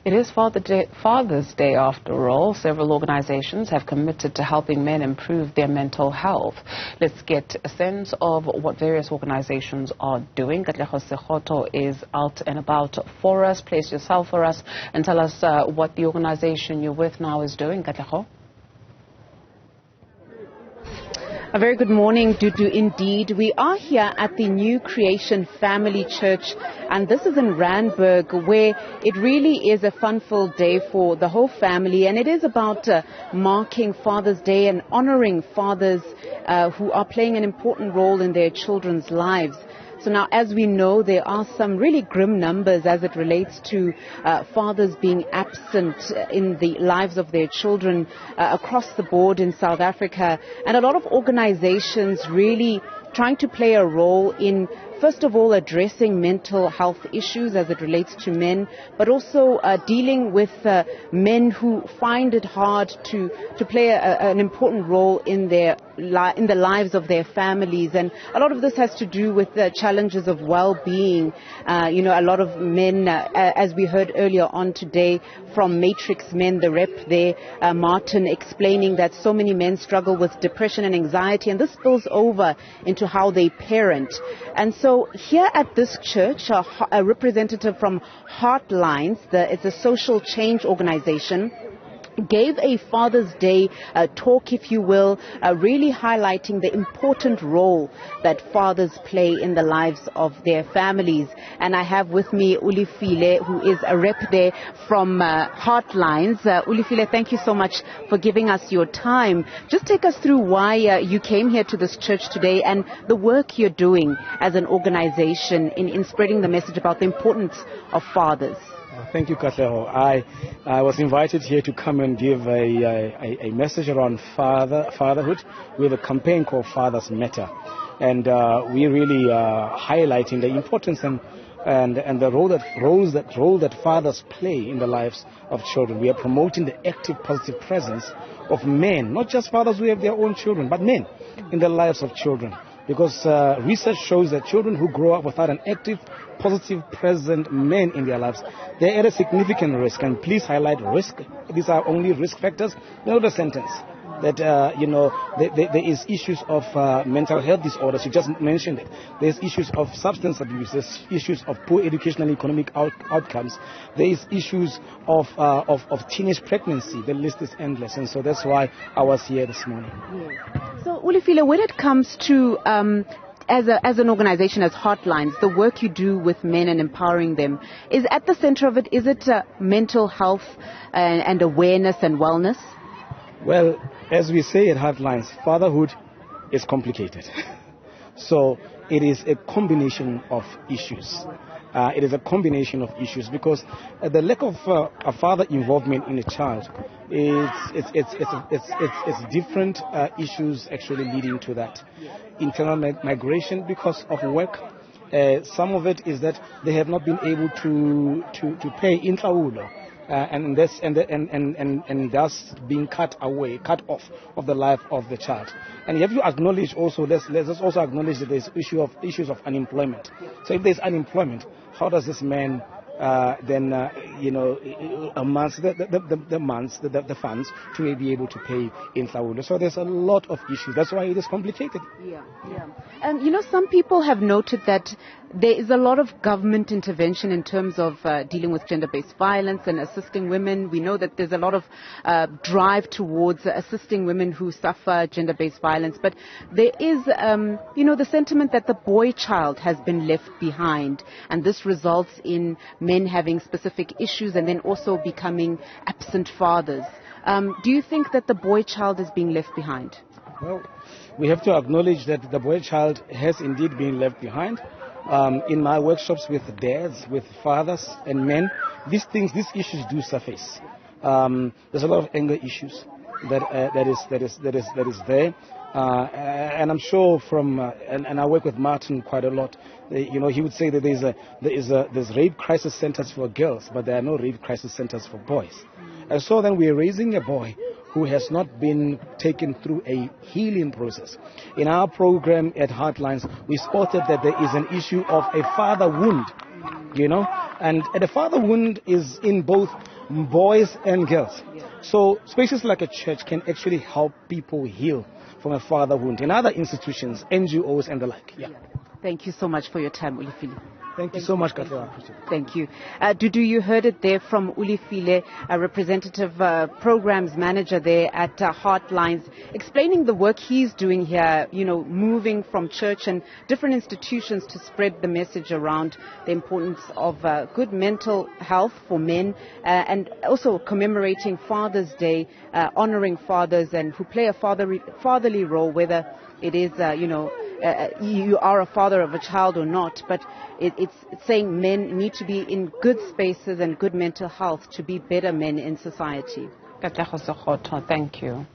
It is Father's Day after all. Several organizations have committed to helping men improve their mental health. Let's get a sense of what various organizations are doing. Katleho Sekhotho is out and about for us. Place yourself for us and tell us what the organization you're with now is doing. Katleho. A very good morning, Dudu. Indeed, we are here at the New Creation Family Church, and this is in Randburg, where it really is a fun-filled day for the whole family, and it is about marking Father's Day and honoring fathers who are playing an important role in their children's lives. So now, as we know, there are some really grim numbers as it relates to fathers being absent in the lives of their children across the board in South Africa. And a lot of organizations really trying to play a role in, first of all, addressing mental health issues as it relates to men, but also dealing with men who find it hard to play an important role in the lives of their families. And a lot of this has to do with the challenges of well-being. A lot of men, as we heard earlier on today from Matrix Men, the rep there, Martin, explaining that so many men struggle with depression and anxiety, and this spills over into how they parent. And so here at this church, a representative from Heartlines, it's a social change organization, gave a Father's Day talk, if you will, really highlighting the important role that fathers play in the lives of their families. And I have with me Olefile, who is a rep there from Heartlines. Olefile, thank you so much for giving us your time. Just take us through why you came here to this church today and the work you're doing as an organization in spreading the message about the importance of fathers. Thank you, Katleho. I was invited here to come and give a message around fatherhood with a campaign called Fathers Matter. And we really highlighting the importance and the role that fathers play in the lives of children. We are promoting the active, positive presence of men, not just fathers who have their own children, but men in the lives of children. Because research shows that children who grow up without an active, positive, present men in their lives, they're at a significant risk. And please highlight risk. These are only risk factors. Another sentence that, there is issues of mental health disorders. You just mentioned it. There's issues of substance abuse. There's issues of poor educational and economic outcomes. There is issues of teenage pregnancy. The list is endless. And so that's why I was here this morning. Yeah. So, Olefile, when it comes to as an organization, as Heartlines, the work you do with men and empowering them, is at the center of it, is it mental health and awareness and wellness? Well, as we say at Heartlines, fatherhood is complicated. So it is a combination of issues. It is a combination of issues because the lack of a father involvement in a child it's different issues actually leading to that. Internal migration because of work. Some of it is that they have not been able to pay intlawulo. And thus being cut off of the life of the child. And you have to acknowledge also, let's also acknowledge that there's issues of unemployment. So if there's unemployment, how does this man amass the funds to be able to pay in Tlawulo? So there's a lot of issues. That's why it is complicated. Yeah. And some people have noted that there is a lot of government intervention in terms of dealing with gender-based violence and assisting women. We know that there's a lot of drive towards assisting women who suffer gender-based violence. But there is, the sentiment that the boy child has been left behind. And this results in men having specific issues and then also becoming absent fathers. Do you think that the boy child is being left behind? Well, we have to acknowledge that the boy child has indeed been left behind. In my workshops with dads, with fathers and men, these issues do surface. There's a lot of anger issues that is there. And I'm sure and I work with Martin quite a lot. He would say that there's rape crisis centers for girls, but there are no rape crisis centers for boys. And so then we're raising a boy who has not been taken through a healing process. In our program at Heartlines, we spotted that there is an issue of a father wound, and the father wound is in both boys and girls. So spaces like a church can actually help people heal from a father wound, and other institutions, NGOs and the like. Thank you so much for your time, Olefile. Thank you so much, Katleho. Thank you. Dudu, you heard it there from Olefile, a representative programs manager there at Heartlines, explaining the work he's doing here, moving from church and different institutions to spread the message around the importance of good mental health for men, and also commemorating Father's Day, honoring fathers and who play a fatherly role, whether it is, you are a father of a child or not, but it's saying men need to be in good spaces and good mental health to be better men in society. Katleho Sekhotho, thank you.